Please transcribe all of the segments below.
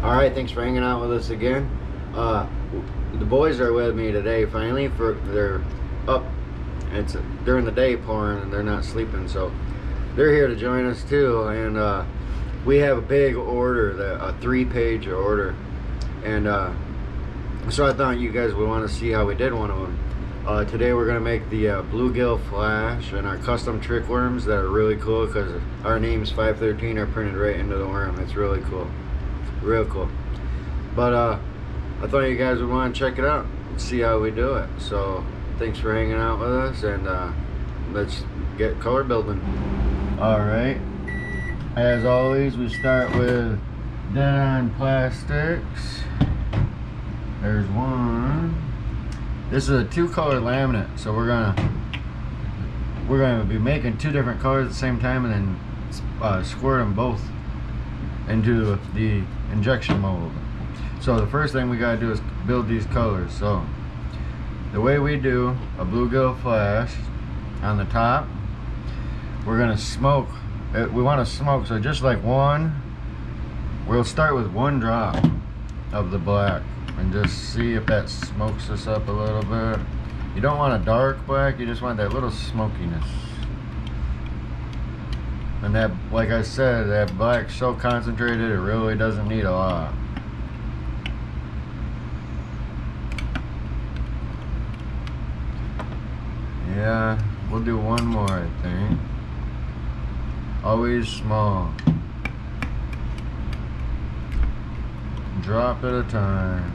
Alright, thanks for hanging out with us again. The boys are with me today finally. They're up. It's during the day pouring and they're not sleeping, so they're here to join us too. And we have a big order, a 3-page order, and so I thought you guys would want to see how we did one of them. Today we're going to make the bluegill flash and our custom trick worms that are really cool because our names 513 are printed right into the worm. It's really cool. Real cool. But I thought you guys would want to check it out and see how we do it. So thanks for hanging out with us, and let's get color building. Alright, as always we start with Dead On Plastics. There's one. This is a 2-color laminate, so we're gonna be making 2 different colors at the same time and then squirt them both into the injection mold. So the first thing we gotta do is build these colors. So the way we do a bluegill flash, on the top we're gonna smoke it. We want to smoke, so just like we'll start with 1 drop of the black and just see if that smokes us up a little bit. You don't want a dark black, you just want that little smokiness. And that, like I said, that black's so concentrated it really doesn't need a lot. Yeah, we'll do one more, I think. Always small. Drop at a time.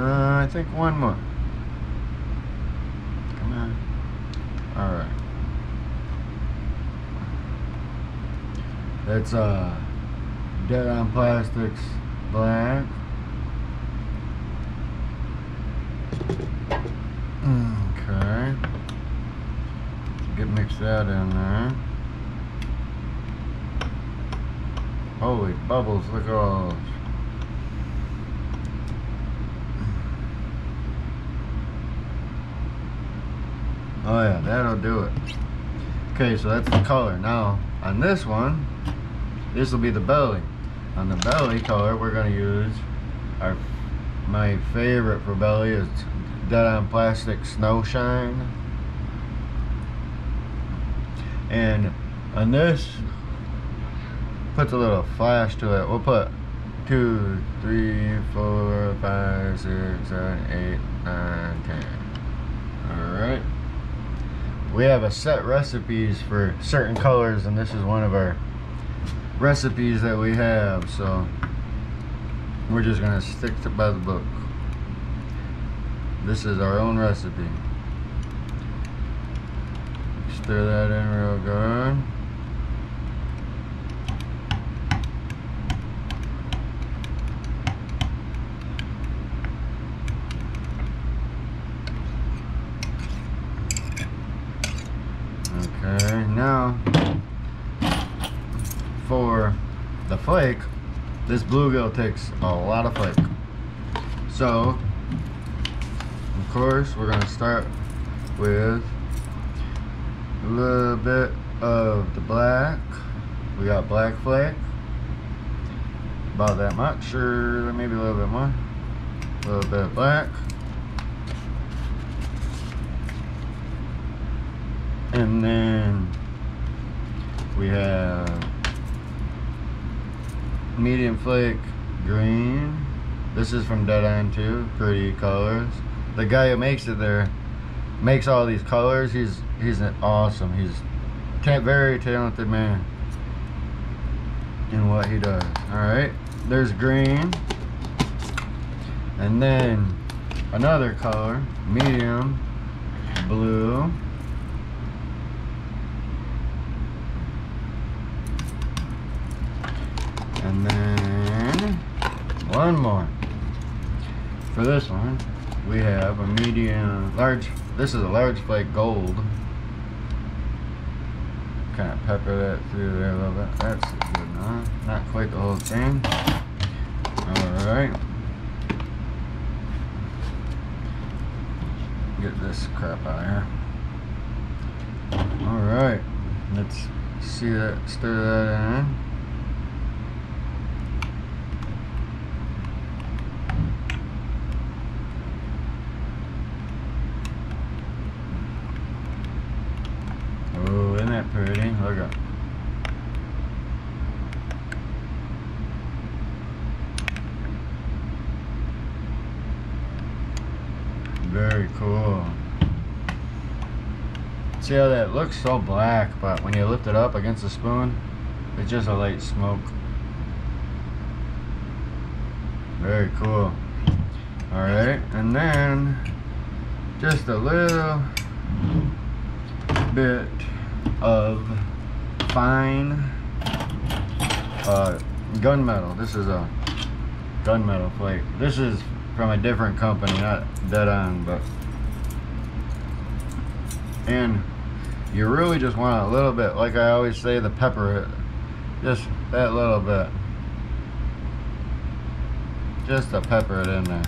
I think one more. Come on. Alright. That's Dead On Plastics black. Okay. Mix that in there. Holy bubbles, look at all those. Oh yeah, that'll do it. Okay, so that's the color. Now, on this one, this will be the belly. On the belly color, we're going to use my favorite for belly is Dead On Plastic Snow Shine. And on this, puts a little flash to it. We'll put 2, 3, 4, 5, 6, 7, 8, 9, 10. Alright. We have a set recipes for certain colors, and this is one of our recipes that we have, so we're just gonna stick by the book. This is our own recipe. Stir that in real good. Okay, now for the flake, this bluegill takes a lot of flake. So, of course, we're going to start with a little bit of the black. We got black flake, about that much, or maybe a little bit more. A little bit of black. And then we have medium flake green. This is from Dead On too. Pretty colors. The guy who makes it there makes all these colors. He's an awesome. He's a very talented man in what he does. All right. There's green, and then another color, medium blue. And then one more. For this one, we have a medium, large, this is a large flake gold. Kind of pepper that through there a little bit. That's good enough. Not quite the whole thing. Alright. Get this crap out of here. Alright. Let's see that, stir that in. Oh, isn't that pretty? Look at. Very cool. See how that looks so black, but when you lift it up against the spoon, it's just a light smoke. Very cool. Alright, and then just a little bit of fine gunmetal. This is a gunmetal flake. This is from a different company, not Dead On, but, and you really just want a little bit, like I always say, the pepper, just that little bit, just to pepper it in there.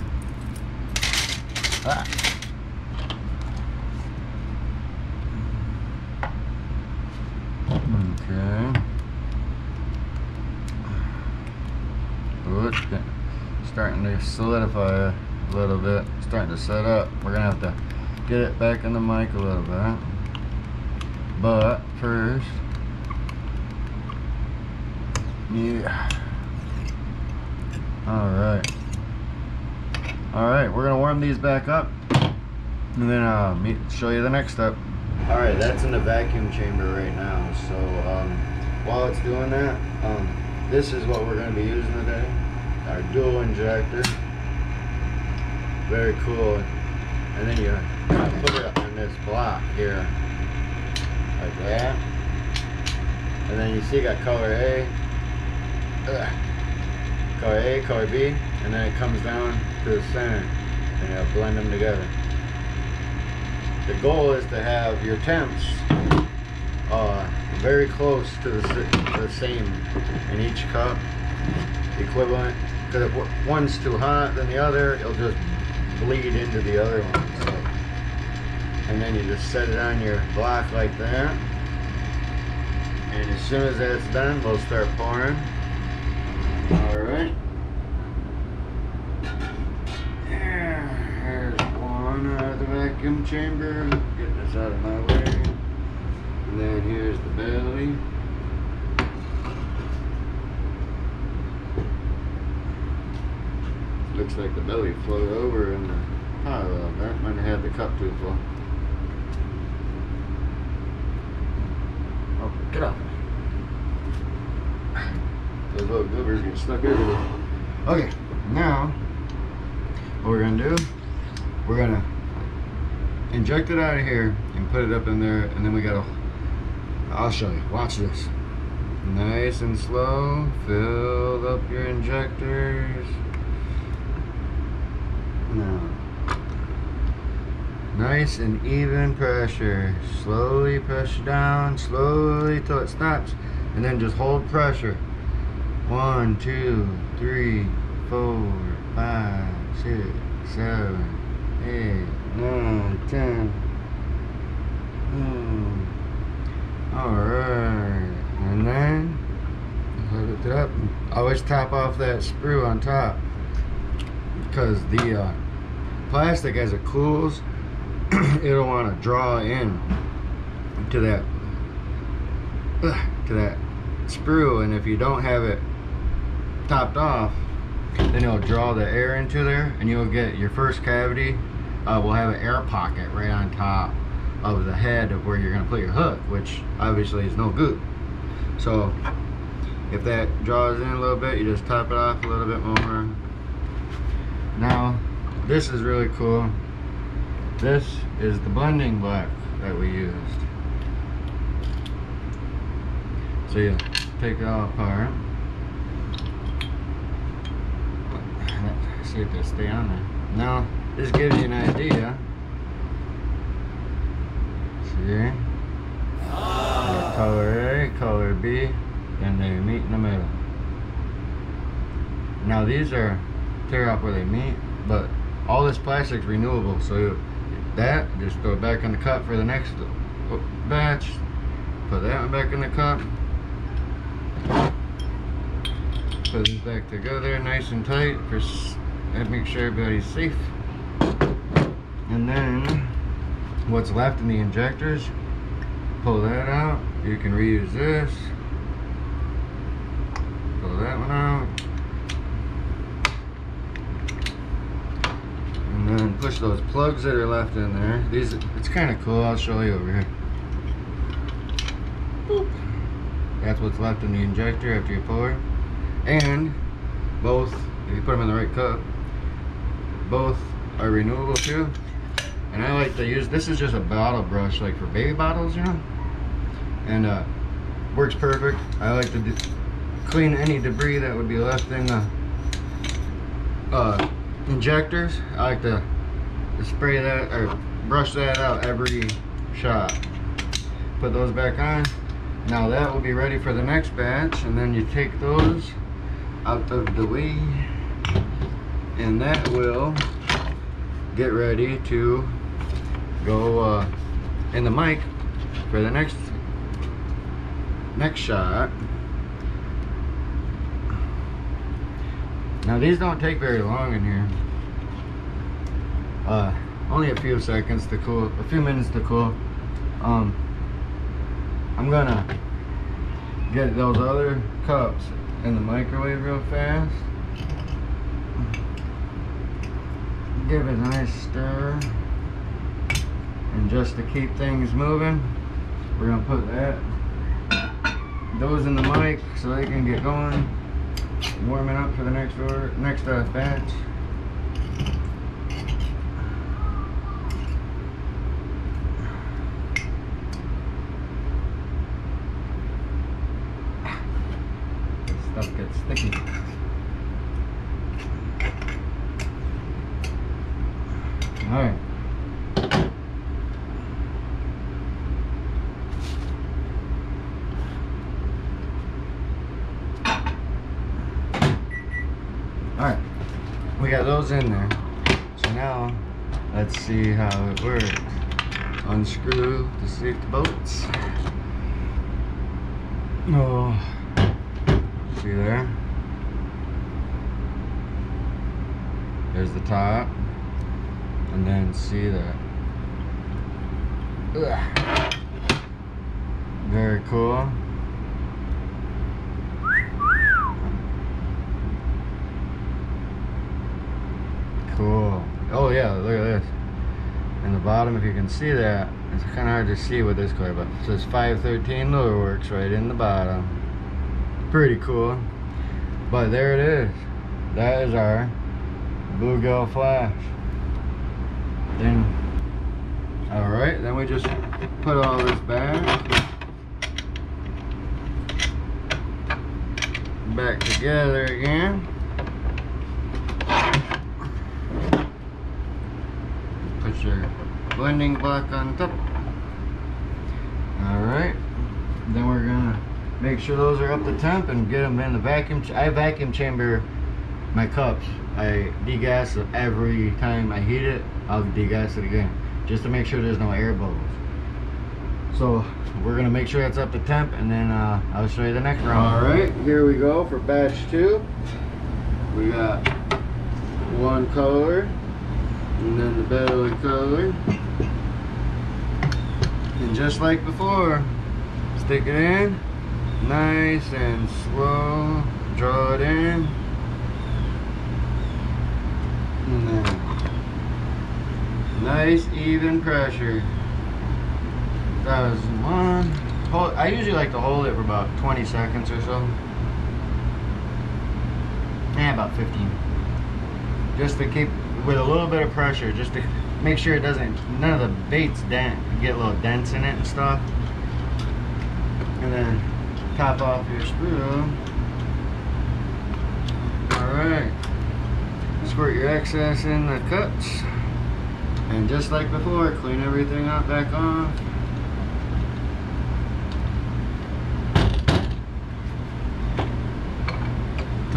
Ah. Okay. Ooh, it's starting to solidify a little bit, starting to set up. We're gonna have to get it back in the mic a little bit, but first, yeah. Alright, we're gonna warm these back up and then show you the next step. Alright, that's in the vacuum chamber right now, so while it's doing that, this is what we're going to be using today. Our dual injector. Very cool. And then you put it on this block here, like that. And then you see you got color A, color B, and then it comes down to the center, and you'll blend them together. The goal is to have your temps very close to the same in each cup, equivalent. Because if one's too hot than the other, it'll just bleed into the other one. So, and then you just set it on your block like that. And as soon as that's done, we'll start pouring. Alright. Here's one out of the vacuum chamber. Get this out of my way. And then here's the belly. Looks like the belly floated over in the pot a little bit. Might have had the cup too full. Oh, get off. Those little goobers get stuck everywhere. Okay, now what we're gonna do, we're gonna inject it out of here and put it up in there, and then we gotta, I'll show you, watch this. Nice and slow, fill up your injectors. Now, nice and even pressure. Slowly pressure down, slowly till it stops, and then just hold pressure. 1, 2, 3, 4, 5, 6, 7, 8, 9, 10. Alright, and then hook it up. Always top off that sprue on top, because the plastic, as it cools, it'll want to draw in to that sprue, and if you don't have it topped off, then it'll draw the air into there, and you'll get your first cavity will have an air pocket right on top of the head of where you're going to put your hook, which obviously is no good. So if that draws in a little bit, you just top it off a little bit more. Now this is really cool. This is the blending black that we used. So you take it all apart. See if they stay on there. Now this gives you an idea. See? Color A, color B, and they meet in the middle. Now these are tear off where they meet, but all this plastic's renewable, so that just throw it back in the cup for the next batch. Put that one back in the cup. Put this back together nice and tight and make sure everybody's safe. And then what's left in the injectors, pull that out. You can reuse this. Pull that one out. And then push those plugs that are left in there. These, it's kind of cool. I'll show you over here. Boop. That's what's left in the injector after you pour. And both, if you put them in the right cup, both are renewable too. And I like to use, this is just a bottle brush, like for baby bottles, you know, and works perfect. I like to clean any debris that would be left in the injectors. I like to spray that or brush that out every shot. Put those back on. Now that will be ready for the next batch, and then you take those out of the way, and that will get ready to go in the mic for the next shot. Now these don't take very long in here. Only a few seconds to cool, a few minutes to cool. I'm gonna get those other cups in the microwave real fast. Give it a nice stir. And just to keep things moving, we're gonna put those in the mic so they can get going, warming up for the next batch. This stuff gets sticky. All right. Alright, we got those in there. So now, let's see how it works. Unscrew the safety bolts. Oh, see there? There's the top. And then see that. Ugh. Very cool. Cool. Oh yeah, look at this. In the bottom, if you can see that, it's kind of hard to see with this color, but it says 513 lure works right in the bottom. Pretty cool. But there it is. That is our bluegill flash. Then, alright, then we just put all this back together again. Put your blending block on top. Alright, then we're gonna make sure those are up to temp and get them in the vacuum. I vacuum chamber my cups. I degas it every time I heat it. I'll degas it again just to make sure there's no air bubbles. So we're gonna make sure that's up to temp, and then I'll show you the next round. All right, here we go for batch 2. We got one color, and then the belly color, and just like before, stick it in nice and slow, draw it in, and then nice even pressure. That was one. I usually like to hold it for about 20 seconds or so. About 15. Just to keep with a little bit of pressure, just to make sure it doesn't, none of the baits get little dents in it and stuff. And then top off your screw. Alright. Squirt your excess in the cups. And just like before, clean everything up back on.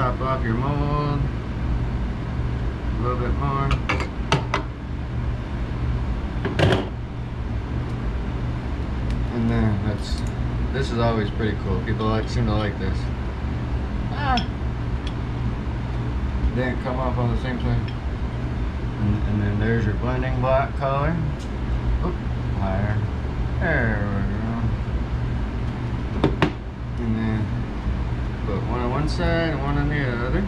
top off your mold a little bit more. And then this is always pretty cool. People seem to like this. Didn't come off on the same thing. And then there's your blending block color. Oop, higher. There we go. And then put one on one side and one on the other.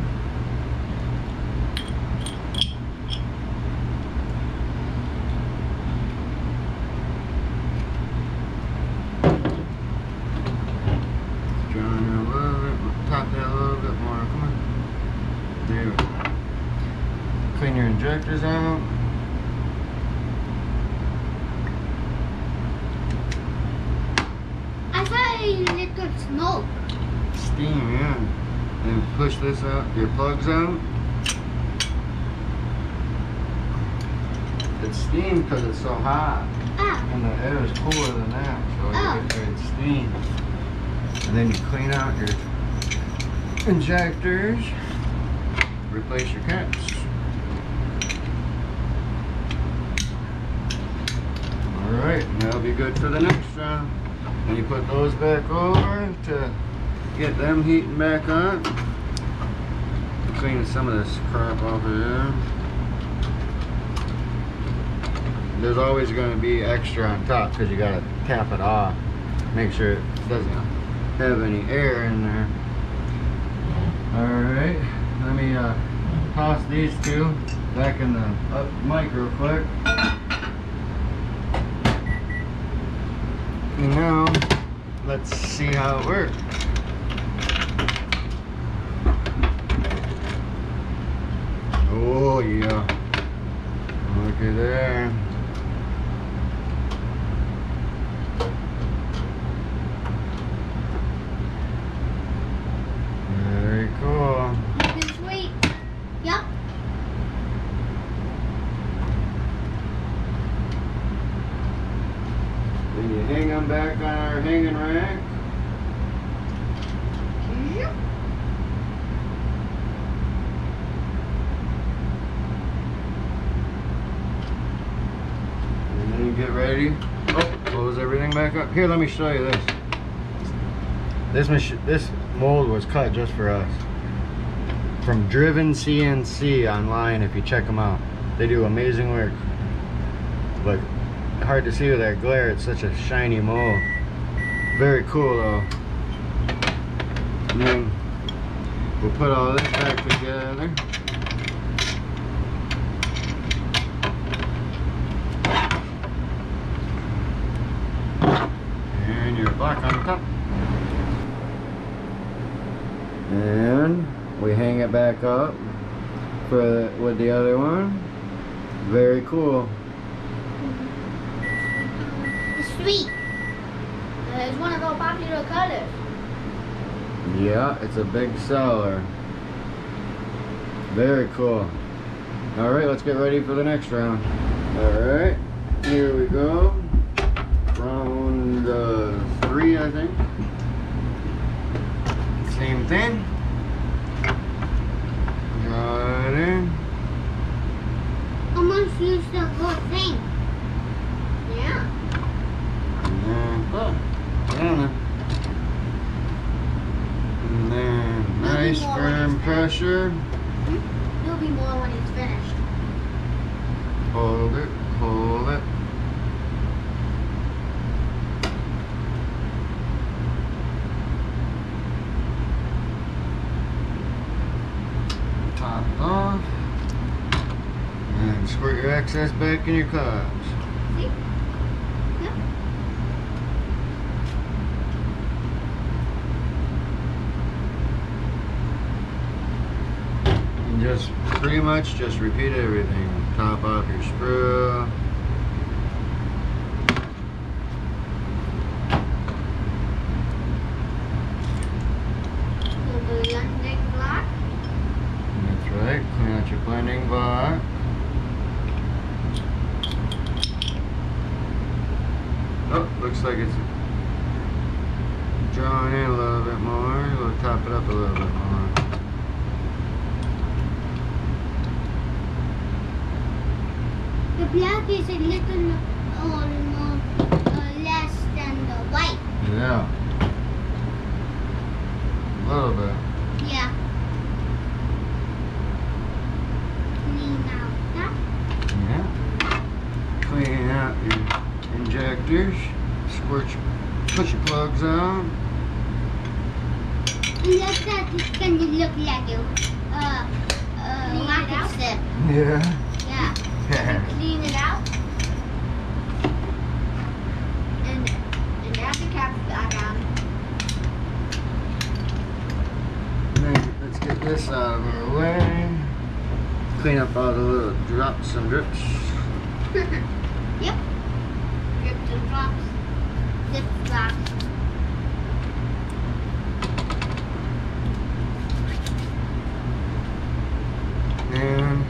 Drawing a little bit, top that a little bit more. Come on. There we go. Clean your injectors out. I thought you lit the smoke. Steam, yeah. Then push this out, your plugs out. It's steam because it's so hot. And the air is cooler than that, so you get good steam. And then you clean out your injectors. Replace your caps. Alright, that'll be good for the next round. And you put those back over to get them heating back on. Clean some of this crap off of there. There's always going to be extra on top because you got to cap it off. Make sure it doesn't have any air in there. Alright, let me toss these two back in the mic real quick. And now, let's see how it works. Oh yeah, look at there. Very cool. Looking sweet. Yep. Then you hang them back on our hanging rack. Yep. And then you get ready. Oh, close everything back up. Here, let me show you this. This mold was cut just for us. From Driven CNC online, if you check them out. They do amazing work. But hard to see with that glare, it's such a shiny mold. Very cool though. And then we'll put all this back together. And your block on top. And we hang it back up with the other one. Very cool. It's sweet. It's one of our popular colors. Yeah, it's a big seller. Very cool. Alright, let's get ready for the next round. Alright, here we go. Round 3, I think. Same thing. Draw it in. Almost used the whole thing. Yeah. And then, and then nice firm pressure. There'll be more when it's finished. Hold it, hold it. Top off. And squirt your excess back in your cups. See? Yep. And just pretty much just repeat everything. Top off your sprue. We'll do the next block. That's right. Clean out your blending block. Oh, looks like it's drawing in a little bit more. We'll top it up a little bit more. The black is a little less than the white. Yeah. A little bit. Yeah. Clean out that. Yeah. Clean out your injectors. Squirt your, put your plugs on. Look at it's gonna look like a rocket ship. Yeah. Yeah. Clean it out. And add the caps back on. Then let's get this out of our way. Clean up all the little drops and drips. Yep. Drips and drops. Zip drops. And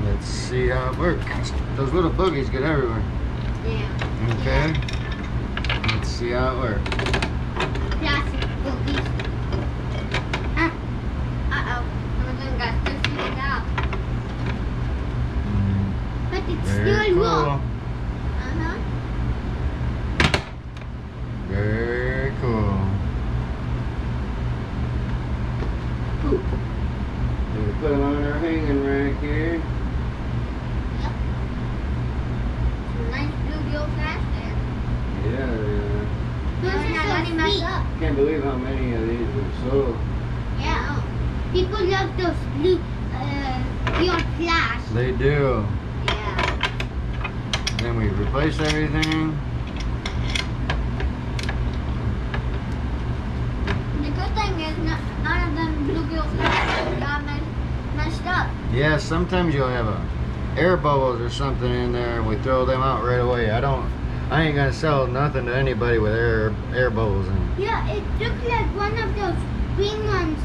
let's see how it works. Those little boogies get everywhere. Yeah. Okay. Let's see how it works. Plastic boogies. Uh-oh. Something got twisted out. But it's Very still cool. raw. Uh-huh. Very cool. Ooh. And we put them on our hanging rack here. Yep. Some nice bluegill flash there. Yeah. Those are so sweet. Can't believe how many of these were sold. Yeah. People love those beyond flash. They do. Yeah. Then we replace everything. The good thing is none of them bluegill flashes got messed up. Yeah, sometimes you'll have air bubbles or something in there and we throw them out right away. I ain't gonna sell nothing to anybody with air bubbles in it. Yeah, it looked like one of those green ones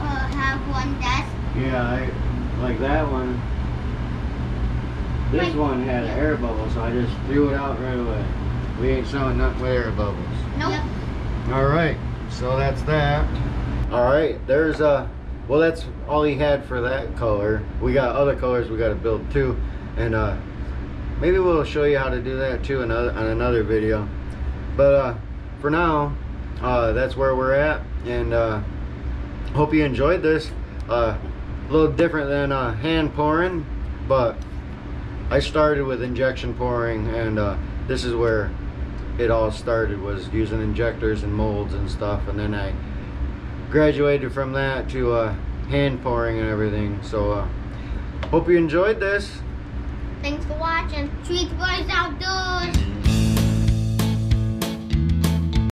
have one desk. Yeah, like that one. This Right. one had an air bubble, so I just threw it out right away. We ain't selling nothing with air bubbles. Nope. Yep. Alright, so that's that. Alright, there's well, that's all he had for that color. We got other colors we got to build too, and maybe we'll show you how to do that too on another video. But for now, that's where we're at, and hope you enjoyed this. A little different than hand pouring, but I started with injection pouring, and this is where it all started, was using injectors and molds and stuff, and then I graduated from that to hand pouring and everything. So hope you enjoyed this. Thanks for watching. Treat Boys Outdoors.